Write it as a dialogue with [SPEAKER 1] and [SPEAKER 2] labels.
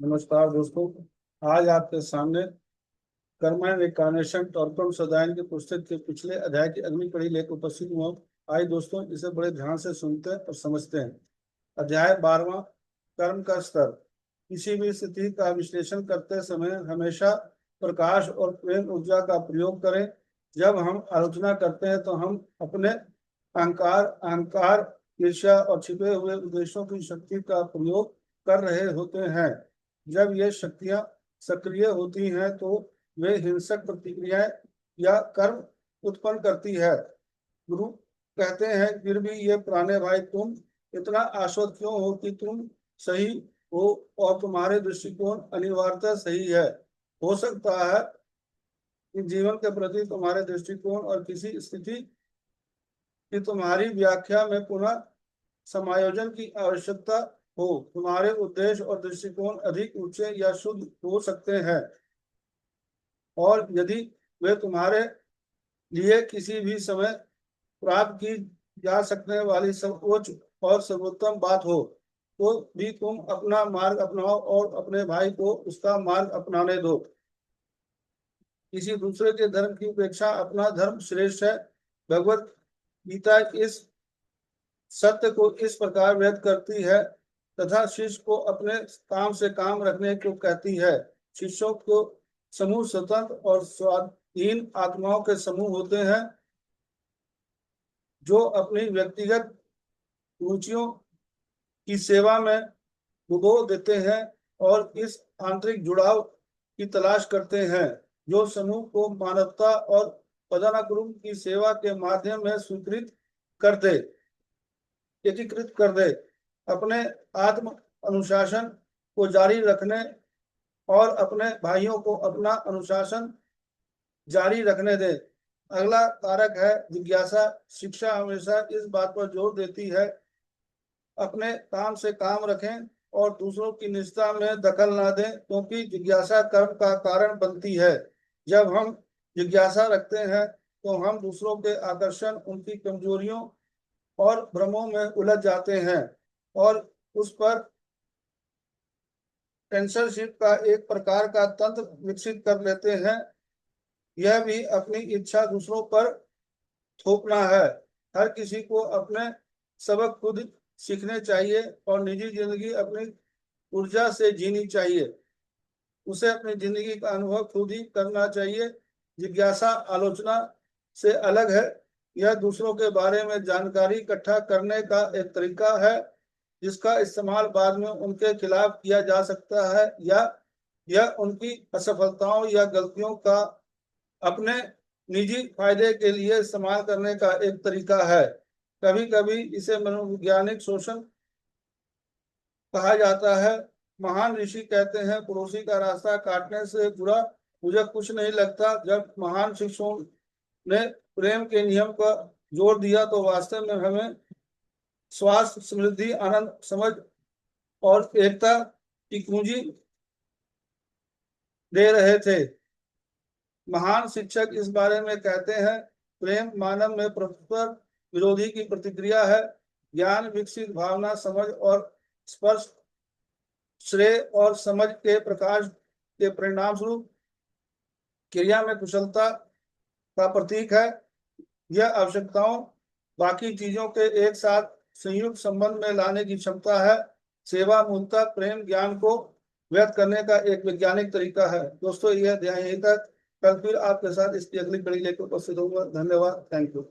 [SPEAKER 1] नमस्कार दोस्तों। आज आपके सामने कर्मण रिकानेशन टॉर्कम सदायन की पुस्तक के पिछले अध्याय की अगली कड़ी लेकर उपस्थित हुआ। आइए दोस्तों, इसे बड़े ध्यान से सुनते हैं और समझते हैं। अध्याय 12वां, कर्म का स्तर। किसी भी स्थिति का विश्लेषण करते समय हमेशा प्रकाश और प्रेम ऊर्जा का प्रयोग करें। जब हम आलोचना करते हैं तो हम अपने अहंकार, ईर्ष्या और छिपे हुए उद्देश्यों की शक्ति का प्रयोग कर रहे होते हैं। जब ये शक्तियां सक्रिय होती हैं तो वे हिंसक प्रतिक्रियाएं या कर्म उत्पन्न करती है। गुरु कहते हैं, फिर भी ये पुराने भाई, तुम इतना आश्वस्त क्यों हो कि तुम सही हो और तुम्हारे दृष्टिकोण अनिवार्यतः सही है। हो सकता है कि जीवन के प्रति तुम्हारे दृष्टिकोण और किसी स्थिति की तुम्हारी व्याख्या में पुनः समायोजन की आवश्यकता हो। तुम्हारे उद्देश्य और दृष्टिकोण अधिक ऊंचे या शुद्ध हो सकते हैं, और यदि वे तुम्हारे लिए किसी भी समय प्राप्त की जा सकने वाली सर्वोच्च और सर्वोत्तम बात हो, तो भी तुम अपना मार्ग अपनाओ और अपने भाई को उसका मार्ग अपनाने दो। किसी दूसरे के धर्म की उपेक्षा अपना धर्म श्रेष्ठ है। भगवत गीता इस सत्य को इस प्रकार व्यक्त करती है तथा शिष्य को अपने काम से काम रखने को कहती है। शिष्यों को समूह स्वतंत्र और स्वाधीन आत्माओं के समूह होते हैं जो अपनी व्यक्तिगत रुचियों की सेवा में डुबो देते हैं और इस आंतरिक जुड़ाव की तलाश करते हैं जो समूह को मानवता और पदानुक्रम की सेवा के माध्यम में स्वीकृत कर दे एकीकृत कर दे। अपने आत्म अनुशासन को जारी रखने और अपने भाइयों को अपना अनुशासन जारी रखने दे। अगला कारक है जिज्ञासा। शिक्षा हमेशा इस बात पर जोर देती है अपने काम से काम रखें और दूसरों की निष्ठा में दखल ना दें, क्योंकि जिज्ञासा कर्म का कारण बनती है। जब हम जिज्ञासा रखते हैं तो हम दूसरों के आकर्षण, उनकी कमजोरियों और भ्रमों में उलझ जाते हैं और उस पर सेंसरशिप का एक प्रकार का तंत्र विकसित कर लेते हैं। यह भी अपनी इच्छा दूसरों पर थोपना है। हर किसी को अपने सबक खुद सीखने चाहिए और निजी जिंदगी अपनी ऊर्जा से जीनी चाहिए। उसे अपनी जिंदगी का अनुभव खुद ही करना चाहिए। जिज्ञासा आलोचना से अलग है। यह दूसरों के बारे में जानकारी इकट्ठा करने का एक तरीका है जिसका इस्तेमाल बाद में उनके खिलाफ किया जा सकता है, या यह उनकी असफलताओं या गलतियों का अपने निजी फायदे के लिए इस्तेमाल करने का एक तरीका है। कभी कभी इसे मनोवैज्ञानिक शोषण कहा जाता है। महान ऋषि कहते हैं, पड़ोसी का रास्ता काटने से बुरा मुझे कुछ नहीं लगता। जब महान शिक्षकों ने प्रेम के नियम पर जोर दिया तो वास्तव में हमें स्वास्थ्य, समृद्धि, आनंद, समझ और एकता की कुंजी दे रहे थे। महान शिक्षक इस बारे में कहते हैं, प्रेम मानव में परस्पर विरोधी की प्रतिक्रिया है। ज्ञान, विकसित भावना, समझ और स्पर्श श्रेय और समझ के प्रकाश के परिणाम स्वरूप क्रिया में कुशलता का प्रतीक है। यह आवश्यकताओं बाकी चीजों के एक साथ संयुक्त संबंध में लाने की क्षमता है। सेवा मूलतः प्रेम ज्ञान को व्यक्त करने का एक वैज्ञानिक तरीका है। दोस्तों, यह अध्याय यहीं तक। कल फिर आपके साथ इसकी अगली कड़ी लेकर उपस्थित होगा। धन्यवाद। Thank you.